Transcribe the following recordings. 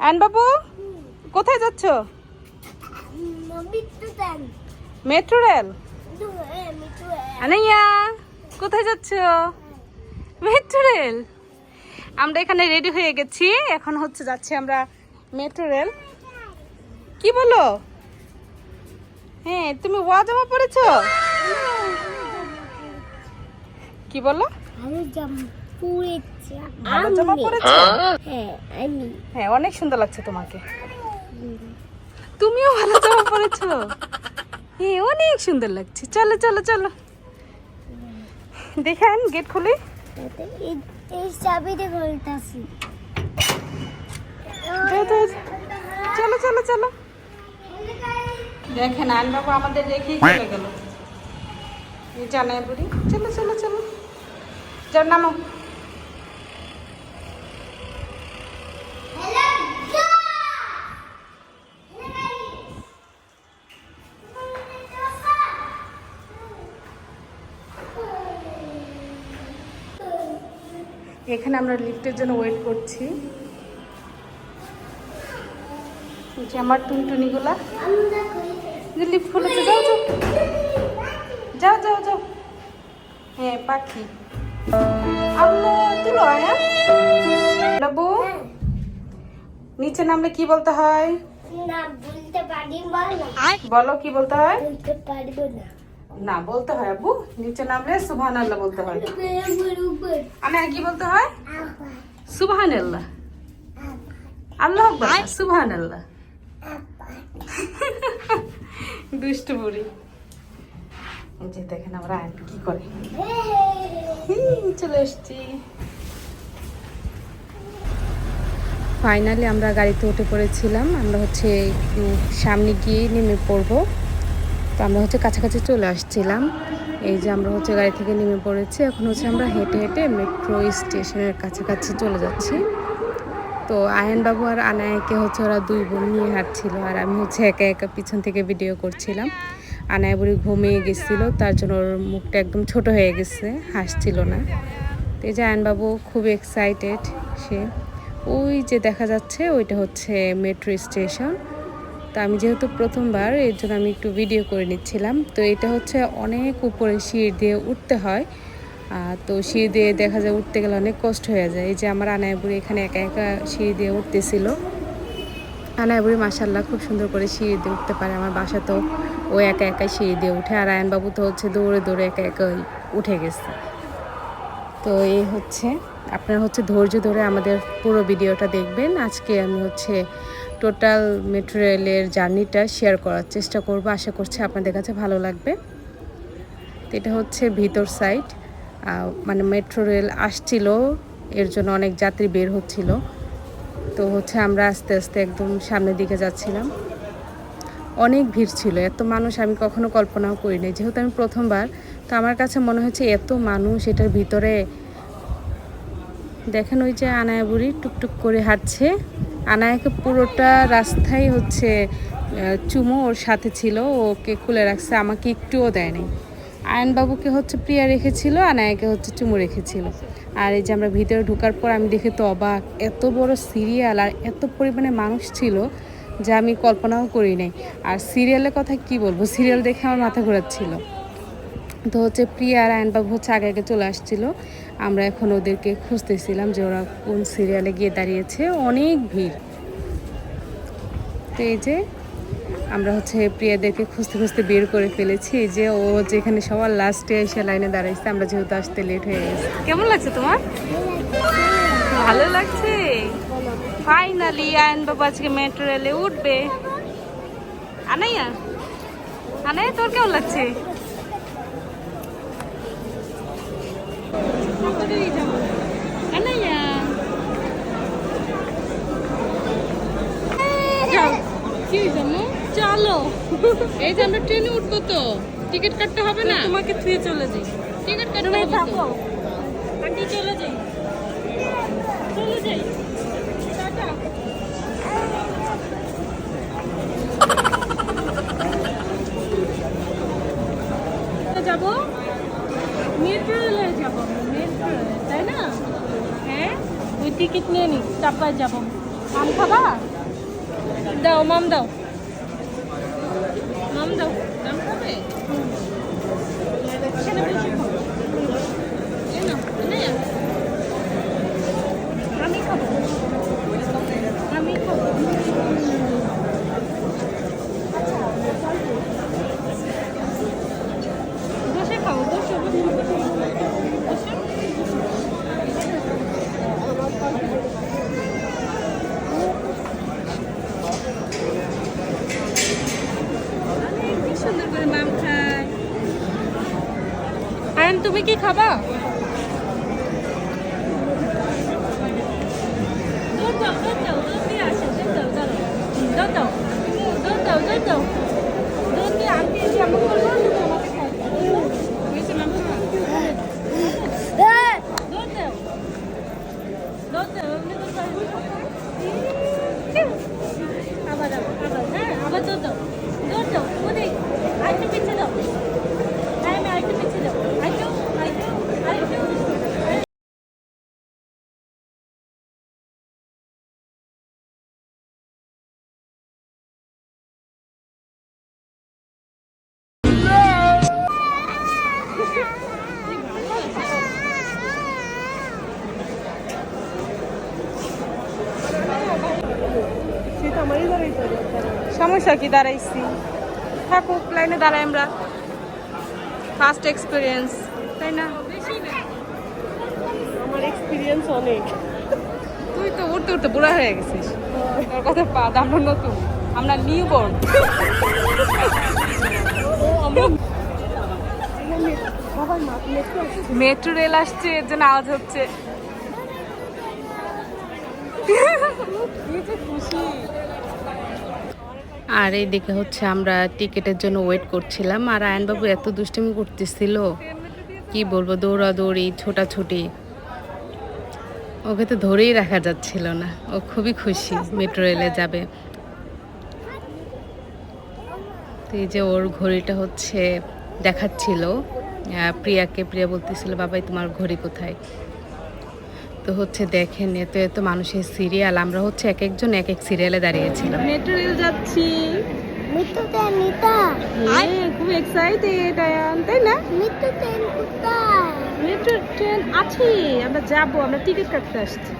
Ion বাবু কোথায় যাচ্ছ? Metro rail. আনাইয়া কোথায় যাচ্ছ? Metro rail. আমরা এখানে রেডি হয়ে গেছি, এখন হচ্ছে যাচ্ছি আমরা মেট্রো রেল। কি বলো? হ্যাঁ, তুমি ওয়া জামা পরেছ? কি বলো? ভালো জামা পরেছ? হ্যাঁ, অনেক সুন্দর লাগছে তোমাকে। তুমিও ভালো জামা পরেছ? হ্যাঁ, অনেক সুন্দর লাগছে। চলো চলো চলো, দেখেন গেট খুলি। চলো চলো চলো। দেখেন আয়ন বাবু আমাদের রেখেই চলে গেল। জানাই বুড়ি, চলো চলো চলো, যার নামো। এখানে আমরা লিফটের জন্য ওয়েট করছি। যে আমার টুনটুনিগুলা লিফট খুলেছে, যাও যাও যাও যাও যাও। হ্যাঁ পাখি তুলো। হ্যাঁ বাবু, নিচে নামলে কি বলতে হয়? বলো কি বলতে হয়? না বলতে হয় আব্বু, নিচে নামলে সুবহানাল্লাহ বলতে হয়। আমি কি বলতে হয়? সুবহানাল্লাহ, আল্লাহু আকবার, সুবহানাল্লাহ। দুষ্টু বুড়ি। যে দেখেন আমরা কি করে। চলে এসছি। ফাইনালি আমরা গাড়িতে উঠে পড়েছিলাম। আমরা হচ্ছে একটু সামনে গিয়ে নেমে পড়বো। তো আমরা হচ্ছে কাছাকাছি চলে আসছিলাম। এই যে আমরা হচ্ছে গাড়ি থেকে নেমে পড়েছি। এখন হচ্ছে আমরা হেঁটে হেঁটে মেট্রো স্টেশনের কাছাকাছি চলে যাচ্ছি। তো আয়ন বাবু আর আনায়াকে হচ্ছে ওরা দুই বোন নিয়ে হাঁটছিল, আর আমি হচ্ছে একা একা পিছন থেকে ভিডিও করছিলাম। আনায়া বুড়ি ঘুমিয়ে গেছিল, তার জন্য ওর মুখটা একদম ছোট হয়ে গেছে, হাসছিল না। তো এই যে আয়ন বাবু খুব এক্সাইটেড। সে ওই যে দেখা যাচ্ছে ওইটা হচ্ছে মেট্রো স্টেশন। তো আমি যেহেতু প্রথমবার, এর জন্য আমি একটু ভিডিও করে নিচ্ছিলাম। তো এটা হচ্ছে অনেক উপরে সিঁড়ি দিয়ে উঠতে হয়। তো সিঁড়ি দিয়ে দেখা যায় উঠতে গেলে অনেক কষ্ট হয়ে যায়। এই যে আমার আনায়া বুড়ি এখানে একা একা সিঁড়ি দিয়ে উঠতেছিল। আনায়া বুড়ি মাশাআল্লাহ খুব সুন্দর করে সিঁড়ি দিয়ে উঠতে পারে। আমার বাসা তো ও একা একা সিঁড়ি দিয়ে উঠে, আর আয়ন বাবু তো হচ্ছে দৌড়ে দৌড়ে একা একা উঠে গেছে। তো এই হচ্ছে, আপনারা হচ্ছে ধৈর্য ধরে আমাদের পুরো ভিডিওটা দেখবেন। আজকে আমি হচ্ছে টোটাল মেট্রো রেলের জার্নিটা শেয়ার করার চেষ্টা করব। আশা করছি আপনাদের কাছে ভালো লাগবে। তো এটা হচ্ছে ভিতর সাইড, মানে মেট্রো রেল আসছিল, এর জন্য অনেক যাত্রী বের হচ্ছিল। তো হচ্ছে আমরা আস্তে আস্তে একদম সামনের দিকে যাচ্ছিলাম। অনেক ভিড় ছিল, এত মানুষ আমি কখনো কল্পনাও করিনি। যেহেতু আমি প্রথমবার, তো আমার কাছে মনে হচ্ছে এত মানুষ এটার ভিতরে। দেখেন ওই যে আনায়া বুড়ি টুকটুক করে হাঁটছে। আনায়াকে পুরোটা রাস্তায় হচ্ছে চুমো ওর সাথে ছিল, ওকে খুলে রাখছে, আমাকে একটুও দেয়নি। আয়ন বাবুকে হচ্ছে প্রিয়া রেখেছিল, আনায়াকে হচ্ছে চুমু রেখেছিল। আর এই যে আমরা ভিতরে ঢোকার পর আমি দেখে তো অবাক, এত বড় সিরিয়াল আর এত পরিমাণে মানুষ ছিল যা আমি কল্পনাও করি নাই। আর সিরিয়ালের কথা কি বলবো, সিরিয়াল দেখে আমার মাথা ঘোরাচ্ছিল। তো হচ্ছে প্রিয়া আর আয়নবাবু হচ্ছে আগে আগে চলে আসছিল। আমরা এখন ওদেরকে খুঁজতেছিলাম যে ওরা কোন সিরিয়ালে গিয়ে দাঁড়িয়েছে। অনেক ভিড়। তো এই যে আমরা হচ্ছে প্রিয়াদেরকে খুঁজতে খুঁজতে বের করে ফেলেছি। এই যে ও হচ্ছে এখানে সবার লাস্টে এসে লাইনে দাঁড়াইছে, আমরা যেহেতু আসতে লেট হয়ে গেছে। কেমন লাগছে তোমার? ভালো লাগছে। ফাইনালি আয়নবাবু আজকে মেট্রো রেলে উঠবে। আনাইয়া, আনাইয়া তোর কেমন লাগছে? চলো, এই যে আমরা ট্রেনে উঠবো, তো টিকিট কাটতে হবে না? তোমাকে থুয়ে চলে যাই, টিকিট কাটতে হবে তো। আন্টি চলে যাই, চলে যাই, টাটা। যাবো মেট্রো রেলে, যাবো মেট্রো রেলে, তাই না? হ্যাঁ, ওই টিকিট নিয়ে নি, চাপায় যাবো। আম খাবা? দাও মাম দাও, মাম দাও। আম খাবে? এখানে বসে খাও। এই নাও, এনে। আমি খাবো, আমি খাবো। বসে খাও, বসে বসে বসে। কি সুন্দর করে মাম খায়। আয়ন তুমি কি খাবা? দুধ দাও, দুধ দাও, দুধ দিয়ে আসে, দুধ দাও, দাঁড়াও। দুধ দাও, দুধ দাও, দুধ দাও। দুধ দিয়ে আনতে এসে আমি করবো, তুমি আমাকে খাওয়াবে। হয়েছে মাম খাওয়া? দুধ দাও, দুধ দাও, এমনি দুধ দাও। আবার দাও, আবার, হ্যাঁ, আবার দুধ দাও, দুধ দাও, ওদিক, আরেকটু পিছিয়ে দাও। হ্যাঁ, আমি আরেকটু পিছিয়ে দাও, আরেকটু, আরেকটু, আরেকটু। সমস্যা কি, দাঁড়াইছি, থাকুক লাইনে দাঁড়াই আমরা। ফার্স্ট এক্সপিরিয়েন্স, তাই না? আমার এক্সপিরিয়েন্স অনেক। তুই তো উঠতে উঠতে বুড়া হয়ে গেছিস, তোর কথা বাদ। আমরা নতুন, আমরা নিউ বর্ন। মেট্রো রেল আসছে, এর জন্য আওয়াজ হচ্ছে। আর এইদিকে হচ্ছে আমরা টিকিটের জন্য ওয়েট করছিলাম, আর আয়নবাবু এত দুষ্টুমি করতেছিল, কি বলবো, দৌড়াদৌড়ি, ছোটাছুটি, ওকে তো ধরেই রাখা যাচ্ছিল না। ও খুবই খুশি মেট্রো রেলে যাবে। তো এই যে ওর ঘড়িটা হচ্ছে দেখাচ্ছিল প্রিয়াকে, প্রিয়া বলতেছিল বাবাই তোমার ঘড়ি কোথায়। তো হচ্ছে দেখেন, এত এত মানুষের সিরিয়াল, আমরা হচ্ছে এক একজন এক এক সিরিয়ালে দাঁড়িয়েছিলাম। মেট্রো রেল যাচ্ছি, খুব এক্সাইটেড আয়ান, তাই না? মেট্রো ট্রেন আছে, আমরা যাবো, আমরা টিকিট কাটতে আসছি।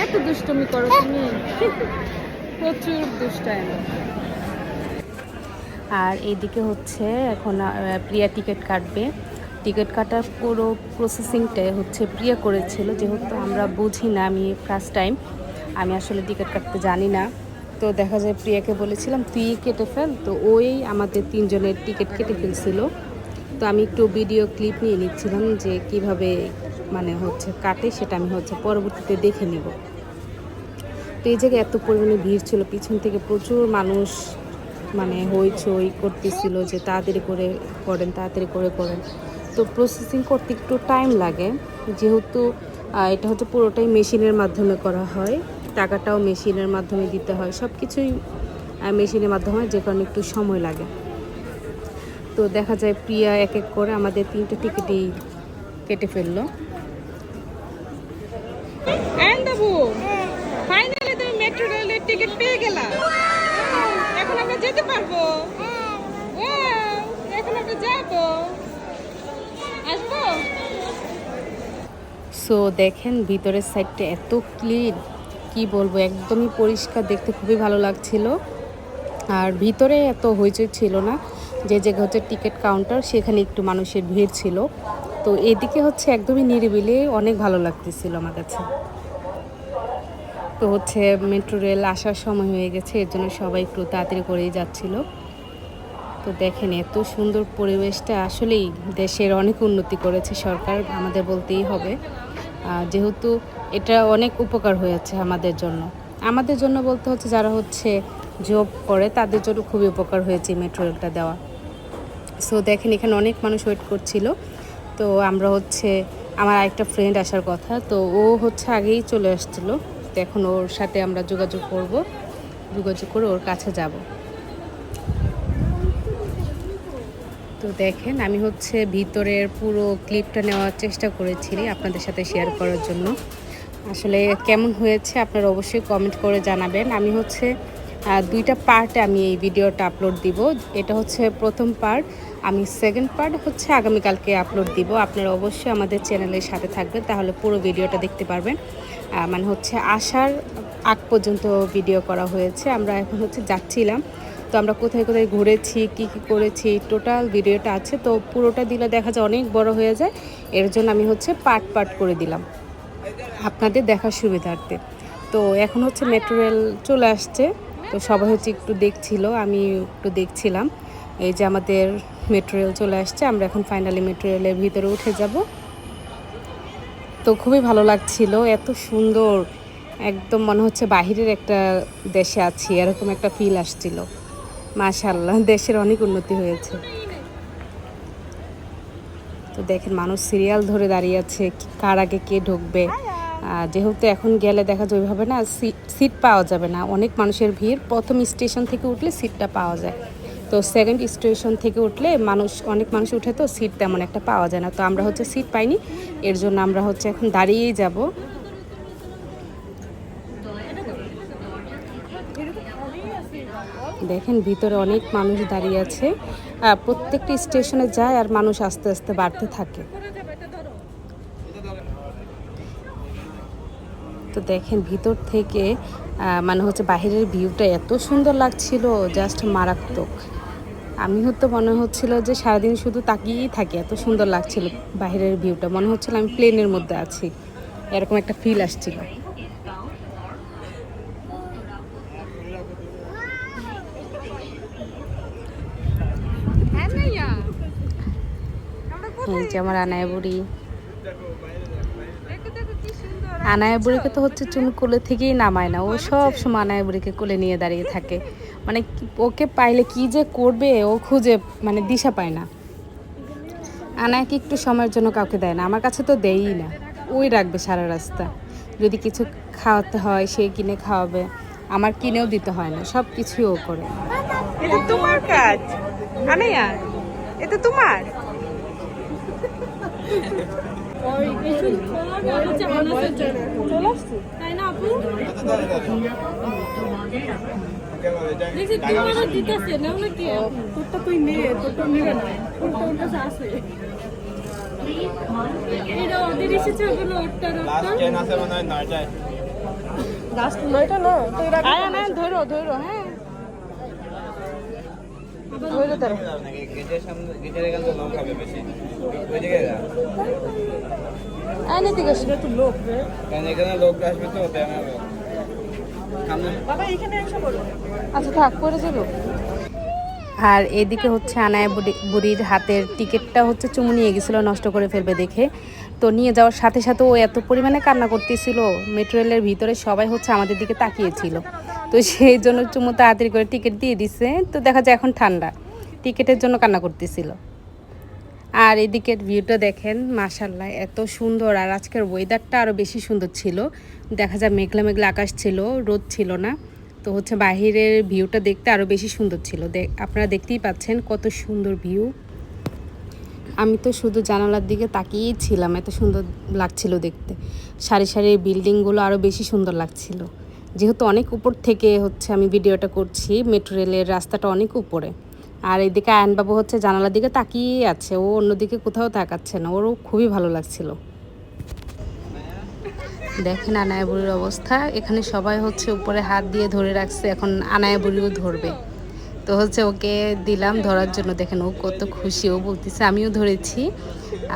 এত দুষ্টুমি করো তুমি, প্রচুর দুষ্টায়। আর এইদিকে হচ্ছে এখন প্রিয়া টিকিট কাটবে। টিকিট কাটার পুরো প্রসেসিংটাই হচ্ছে প্রিয়া করেছিল, যেহেতু আমরা বুঝি না, আমি ফার্স্ট টাইম, আমি আসলে টিকিট কাটতে জানি না। তো দেখা যায় প্রিয়াকে বলেছিলাম তুই কেটে ফেল, তো ওই আমাদের তিনজনের টিকিট কেটে ফেলছিল। তো আমি একটু ভিডিও ক্লিপ নিয়ে নিচ্ছিলাম যে কিভাবে মানে হচ্ছে কাটে, সেটা আমি হচ্ছে পরবর্তীতে দেখে নেব। তো এই জায়গায় এত পরিমাণে ভিড় ছিল, পিছন থেকে প্রচুর মানুষ মানে হইচই করতেছিল যে তাড়াতাড়ি করে করেন, তাড়াতাড়ি করে করেন। তো প্রসেসিং করতে একটু টাইম লাগে, যেহেতু এটা হচ্ছে পুরোটাই মেশিনের মাধ্যমে করা হয়, টাকাটাও মেশিনের মাধ্যমে দিতে হয়, সব কিছুই মেশিনের মাধ্যমে, যে কারণে একটু সময় লাগে। তো দেখা যায় প্রিয়া এক এক করে আমাদের 3টে টিকিটই কেটে ফেললো। ফাইনালি তুমি মেট্রো রেলের টিকিট পেয়ে গেলা, এখন আমরা যেতে পারবো। এখন আমরা যাবো, আসবো। সো দেখেন ভিতরের সাইডটা এত ক্লিন, কি বলবো, একদমই পরিষ্কার, দেখতে খুবই ভালো লাগছিল। আর ভিতরে এত হইচই ছিল না, যে জায়গা হচ্ছে টিকিট কাউন্টার সেখানে একটু মানুষের ভিড় ছিল। তো এদিকে হচ্ছে একদমই নিরিবিলি, অনেক ভালো লাগতেছিল আমার কাছে। তো হচ্ছে মেট্রো রেল আসার সময় হয়ে গেছে, এর জন্য সবাই একটু তাড়াতাড়ি করেই যাচ্ছিল। তো দেখেন এত সুন্দর পরিবেশটা, আসলেই দেশের অনেক উন্নতি করেছে সরকার, আমাদের বলতেই হবে। যেহেতু এটা অনেক উপকার হয়েছে আমাদের জন্য বলতে হচ্ছে যারা হচ্ছে জব করে তাদের জন্য খুবই উপকার হয়েছে মেট্রো রেলটা দেওয়া। সো দেখেন এখানে অনেক মানুষ ওয়েট করছিল। তো আমরা হচ্ছে, আমার আরেকটা ফ্রেন্ড আসার কথা, তো ও হচ্ছে আগেই চলে আসছিলো। তো এখন ওর সাথে আমরা যোগাযোগ করে ওর কাছে যাব। তো তো দেখেন আমি হচ্ছে ভিতরের পুরো ক্লিপটা নেওয়ার চেষ্টা করেছি আপনাদের সাথে শেয়ার করার জন্য। আসলে কেমন হয়েছে আপনারা অবশ্যই কমেন্ট করে জানাবেন। আমি হচ্ছে 2টা পার্টে আমি এই ভিডিওটা আপলোড দিব। এটা হচ্ছে প্রথম পার্ট, আমি সেকেন্ড পার্ট হচ্ছে আগামীকালকে আপলোড দিব। আপনারা অবশ্যই আমাদের চ্যানেলের সাথে থাকবেন, তাহলে পুরো ভিডিওটা দেখতে পারবেন। মানে হচ্ছে আসার আগ পর্যন্ত ভিডিও করা হয়েছে। আমরা এখন হচ্ছে যাচ্ছিলাম, তো আমরা কোথায় কোথায় ঘুরেছি, কি কি করেছি, টোটাল ভিডিওটা আছে। তো পুরোটা দিলে দেখা যায় অনেক বড় হয়ে যায়, এর জন্য আমি হচ্ছে পার্ট পার্ট করে দিলাম আপনাদের দেখার সুবিধার্থে। তো এখন হচ্ছে মেট্রো রেল চলে আসছে, তো সবাই হচ্ছে একটু দেখছিল, আমি একটু দেখছিলাম। এই যে আমাদের মেট্রো রেল চলে আসছে, আমরা এখন ফাইনালি মেট্রো রেলের ভিতরে উঠে যাব। তো খুবই ভালো লাগছিল, এত সুন্দর, একদম মনে হচ্ছে বাহিরের একটা দেশে আছি এরকম একটা ফিল আসছিল। মাশাআল্লাহ, দেশের অনেক উন্নতি হয়েছে। তো দেখেন মানুষ সিরিয়াল ধরে দাঁড়িয়ে আছে, কার আগে কে ঢুকবে। যেহেতু এখন গেলে দেখা যায় ওইভাবে না সিট পাওয়া যাবে না, অনেক মানুষের ভিড়। প্রথম স্টেশন থেকে উঠলে সিটটা পাওয়া যায়, তো সেকেন্ড স্টেশন থেকে উঠলে অনেক মানুষ উঠে, তো সিট তেমন একটা পাওয়া যায় না। তো আমরা হচ্ছে সিট পাইনি, এর জন্য আমরা হচ্ছে এখন দাঁড়িয়েই যাব। দেখেন ভিতরে অনেক মানুষ দাঁড়িয়ে আছে, প্রত্যেকটি স্টেশনে যায় আর মানুষ আস্তে আস্তে বাড়তে থাকে। তো দেখেন ভিতর থেকে মানে হচ্ছে বাহিরের ভিউটা এত সুন্দর লাগছিল, জাস্ট মারাত্মক। আমি হয়তো মনে হচ্ছিল যে সারাদিন শুধু তাকিয়েই থাকি, এত সুন্দর লাগছিল বাহিরের ভিউটা, মনে হচ্ছিল আমি প্লেনের মধ্যে আছি, এরকম একটা ফিল আসছিল। এই যে আমার আনায়া বুড়ি, আনায়া বুড়িকে তো হচ্ছে চুন কোলে থেকেই নামায় না, ও সব সময় আনায়া বুড়িকে কোলে নিয়ে দাঁড়িয়ে থাকে। মানে ওকে পাইলে কি যে করবে ও খুঁজে মানে দিশা পায় না। আনায়াকে একটু সময়ের জন্য কাউকে দেয় না, আমার কাছে তো দেয়ই না, ওই রাখবে সারা রাস্তা। যদি কিছু খাওয়াতে হয় সে কিনে খাওয়াবে, আমার কিনেও দিতে হয় না, সব কিছুই ও করে। এটা তোমার কাজ আনায়া, এটা তোমার। ধরো ধরো, হ্যাঁ ধরো ধরো। আচ্ছা থাক, করে যাবো। আর এদিকে হচ্ছে আনায়া বুড়ির হাতের টিকিটটা হচ্ছে চুমু নিয়ে গেছিলো, নষ্ট করে ফেলবে দেখে। তো নিয়ে যাওয়ার সাথে সাথে ও এত পরিমাণে কান্না করতেছিল, মেট্রো রেলের ভিতরে সবাই হচ্ছে আমাদের দিকে তাকিয়েছিল। তো সেই জন্য চুমু তাড়াতাড়ি করে টিকিট দিয়ে দিছে। তো দেখা যায় এখন ঠান্ডা, টিকিটের জন্য কান্না করতেছিল। আর এদিকের ভিউটা দেখেন, মাশাআল্লাহ এত সুন্দর। আর আজকের ওয়েদারটা আরও বেশি সুন্দর ছিল, দেখা যায় মেঘলা মেঘলা আকাশ ছিল, রোদ ছিল না। তো হচ্ছে বাহিরের ভিউটা দেখতে আরও বেশি সুন্দর ছিল। আপনারা দেখতেই পাচ্ছেন কত সুন্দর ভিউ। আমি তো শুধু জানালার দিকে তাকিয়েই ছিলাম, এত সুন্দর লাগছিল দেখতে। সারি সারি বিল্ডিংগুলো আরও বেশি সুন্দর লাগছিল। যেহেতু অনেক উপর থেকে হচ্ছে আমি ভিডিওটা করছি, মেট্রো রেলের রাস্তাটা অনেক উপরে। আর এদিকে আয়নবাবু হচ্ছে জানালার দিকে তাকিয়েই আছে, ও অন্যদিকে কোথাও তাকাচ্ছে না, ওরও খুবই ভালো লাগছিল। দেখেন আনায়া বুড়ির অবস্থা, এখানে সবাই হচ্ছে উপরে হাত দিয়ে ধরে রাখছে, এখন আনায়া বুড়িও ধরবে। তো হচ্ছে ওকে দিলাম ধরার জন্য, দেখেন ও কত খুশি, ও বলতেছে আমিও ধরেছি,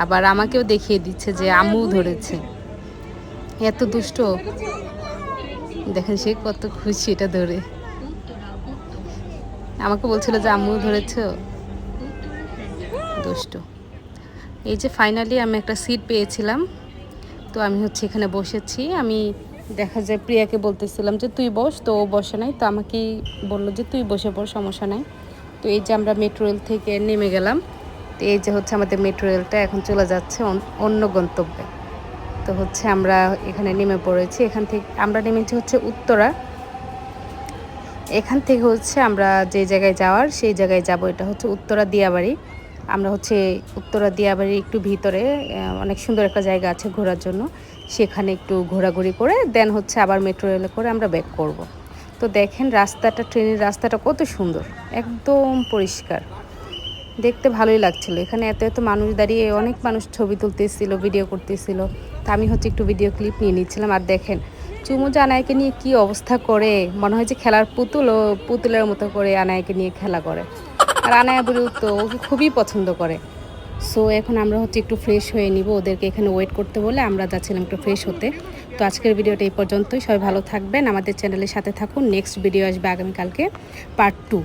আবার আমাকেও দেখিয়ে দিচ্ছে যে আম্মুও ধরেছে। এত দুষ্ট, দেখেন সে কত খুশি এটা ধরে। আমাকে বলছিল যে আম্মুও ধরেছো, দুষ্ট। এই যে ফাইনালি আমি একটা সিট পেয়েছিলাম, তো আমি হচ্ছে এখানে বসেছি। আমি দেখা যায় প্রিয়াকে বলতেছিলাম যে তুই বস, তো ও বসে নাই, তো আমাকেই বললো যে তুই বসে পড়, সমস্যা নাই। তো এই যে আমরা মেট্রো রেল থেকে নেমে গেলাম। তো এই যে হচ্ছে আমাদের মেট্রো রেলটা এখন চলে যাচ্ছে অন্য গন্তব্যে। তো হচ্ছে আমরা এখানে নেমে পড়েছি, এখান থেকে আমরা নেমেছি হচ্ছে উত্তরা। এখান থেকে হচ্ছে আমরা যে জায়গায় যাওয়ার সেই জায়গায় যাব, এটা হচ্ছে উত্তরা দিয়াবাড়ি। আমরা হচ্ছে উত্তরা দিয়াবাড়ির একটু ভিতরে অনেক সুন্দর একটা জায়গা আছে ঘোরার জন্য, সেখানে একটু ঘোরাঘুরি করে দেন হচ্ছে আবার মেট্রো রেলে করে আমরা ব্যাক করব। তো দেখেন রাস্তাটা, ট্রেনের রাস্তাটা কত সুন্দর, একদম পরিষ্কার, দেখতে ভালোই লাগছিল। এখানে এত এত মানুষ দাঁড়িয়ে, অনেক মানুষ ছবি তুলতেছিল, ভিডিও করতেছিল। তা আমি হচ্ছে একটু ভিডিও ক্লিপ নিয়ে নিচ্ছিলাম। আর দেখেন চুমু যে আনায়কে নিয়ে কি অবস্থা করে, মনে হয় যে খেলার পুতুল, ও পুতুলের মতো করে আনায়কে নিয়ে খেলা করে। আর আনায়া বলে তো ওকে খুবই পছন্দ করে। সো এখন আমরা হচ্ছে একটু ফ্রেশ হয়ে নিব, ওদেরকে এখানে ওয়েট করতে বলে আমরা যাচ্ছিলাম একটু ফ্রেশ হতে। তো আজকের ভিডিওটা এই পর্যন্তই, সবাই ভালো থাকবেন, আমাদের চ্যানেলের সাথে থাকুন। নেক্সট ভিডিও আসবে আগামীকালকে, পার্ট 2।